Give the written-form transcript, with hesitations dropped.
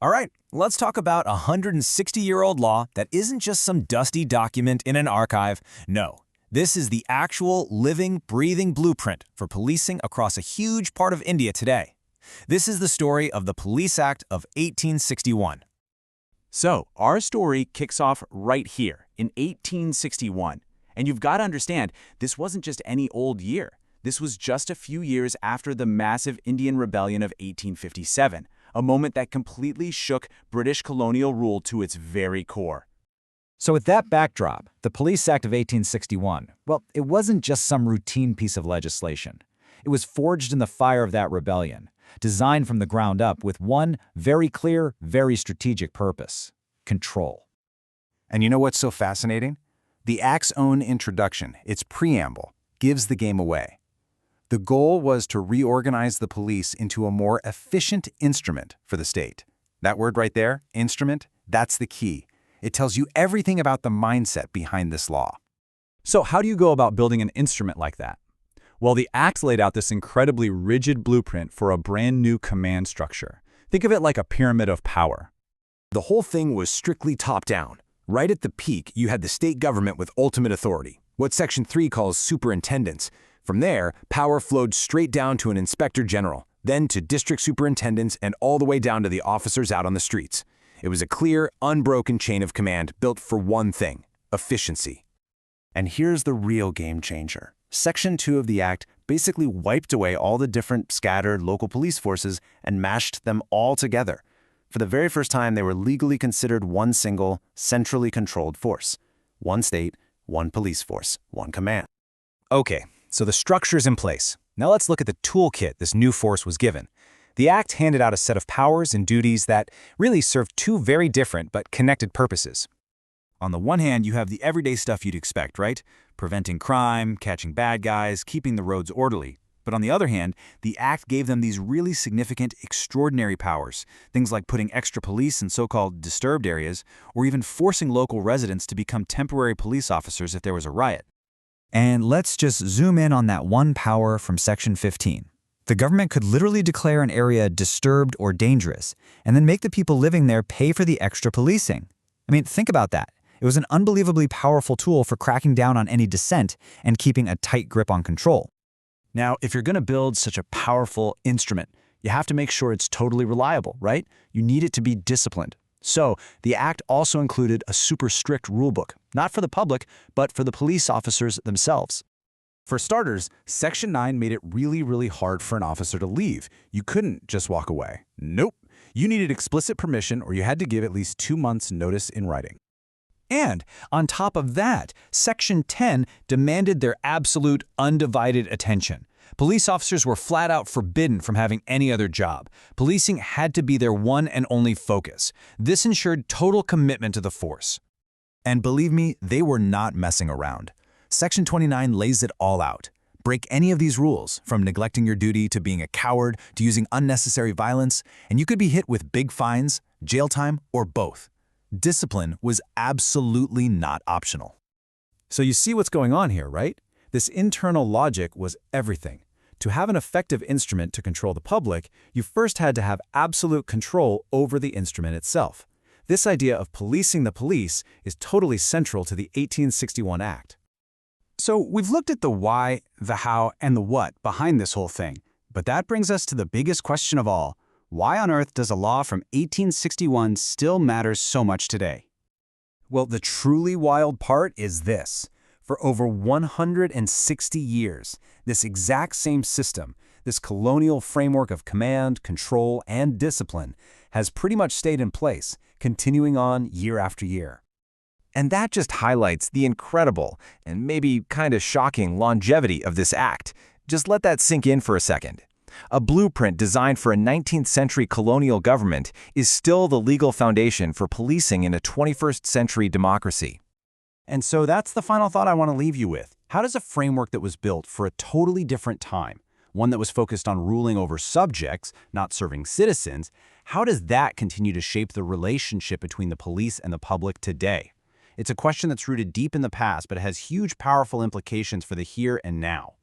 All right, let's talk about a 160-year-old law that isn't just some dusty document in an archive. No, this is the actual living, breathing blueprint for policing across a huge part of India today. This is the story of the Police Act of 1861. So, our story kicks off right here in 1861. And you've got to understand, this wasn't just any old year. This was just a few years after the massive Indian Rebellion of 1857, a moment that completely shook British colonial rule to its very core. So with that backdrop, the Police Act of 1861, well, it wasn't just some routine piece of legislation. It was forged in the fire of that rebellion, designed from the ground up with one very clear, very strategic purpose: control. And you know what's so fascinating? The Act's own introduction, its preamble, gives the game away. The goal was to reorganize the police into a more efficient instrument for the state. That word right there, instrument, that's the key. It tells you everything about the mindset behind this law. So how do you go about building an instrument like that? Well, the Act laid out this incredibly rigid blueprint for a brand new command structure. Think of it like a pyramid of power. The whole thing was strictly top-down. Right at the peak, you had the state government with ultimate authority, what Section 3 calls superintendents. From there, power flowed straight down to an inspector general, then to district superintendents, and all the way down to the officers out on the streets. It was a clear, unbroken chain of command built for one thing: efficiency. And here's the real game changer. Section 2 of the Act basically wiped away all the different scattered local police forces and mashed them all together. For the very first time, they were legally considered one single, centrally controlled force. One state, one police force, one command. Okay, so the structure's in place. Now let's look at the toolkit this new force was given. The Act handed out a set of powers and duties that really served two very different but connected purposes. On the one hand, you have the everyday stuff you'd expect, right? Preventing crime, catching bad guys, keeping the roads orderly. But on the other hand, the Act gave them these really significant, extraordinary powers, things like putting extra police in so-called disturbed areas, or even forcing local residents to become temporary police officers if there was a riot. And let's just zoom in on that one power from Section 15. The government could literally declare an area disturbed or dangerous, and then make the people living there pay for the extra policing. I mean, think about that. It was an unbelievably powerful tool for cracking down on any dissent and keeping a tight grip on control. Now, if you're going to build such a powerful instrument, you have to make sure it's totally reliable, right? You need it to be disciplined. So, the Act also included a super strict rulebook, not for the public, but for the police officers themselves. For starters, Section 9 made it really hard for an officer to leave. You couldn't just walk away. Nope. You needed explicit permission, or you had to give at least 2 months' notice in writing. And on top of that, Section 10 demanded their absolute undivided attention. Police officers were flat out forbidden from having any other job. Policing had to be their one and only focus. This ensured total commitment to the force. And believe me, they were not messing around. Section 29 lays it all out. Break any of these rules, from neglecting your duty to being a coward to using unnecessary violence, and you could be hit with big fines, jail time, or both. Discipline was absolutely not optional. So you see what's going on here, right? This internal logic was everything. To have an effective instrument to control the public, you first had to have absolute control over the instrument itself. This idea of policing the police is totally central to the 1861 Act. So we've looked at the why, the how, and the what behind this whole thing. But that brings us to the biggest question of all. Why on earth does a law from 1861 still matter so much today? Well, the truly wild part is this. For over 160 years, this exact same system, this colonial framework of command, control, and discipline, has pretty much stayed in place, continuing on year after year. And that just highlights the incredible and maybe kind of shocking longevity of this act. Just let that sink in for a second. A blueprint designed for a 19th century colonial government is still the legal foundation for policing in a 21st century democracy. And so that's the final thought I want to leave you with. How does a framework that was built for a totally different time, one that was focused on ruling over subjects, not serving citizens, how does that continue to shape the relationship between the police and the public today? It's a question that's rooted deep in the past, but it has huge, powerful implications for the here and now.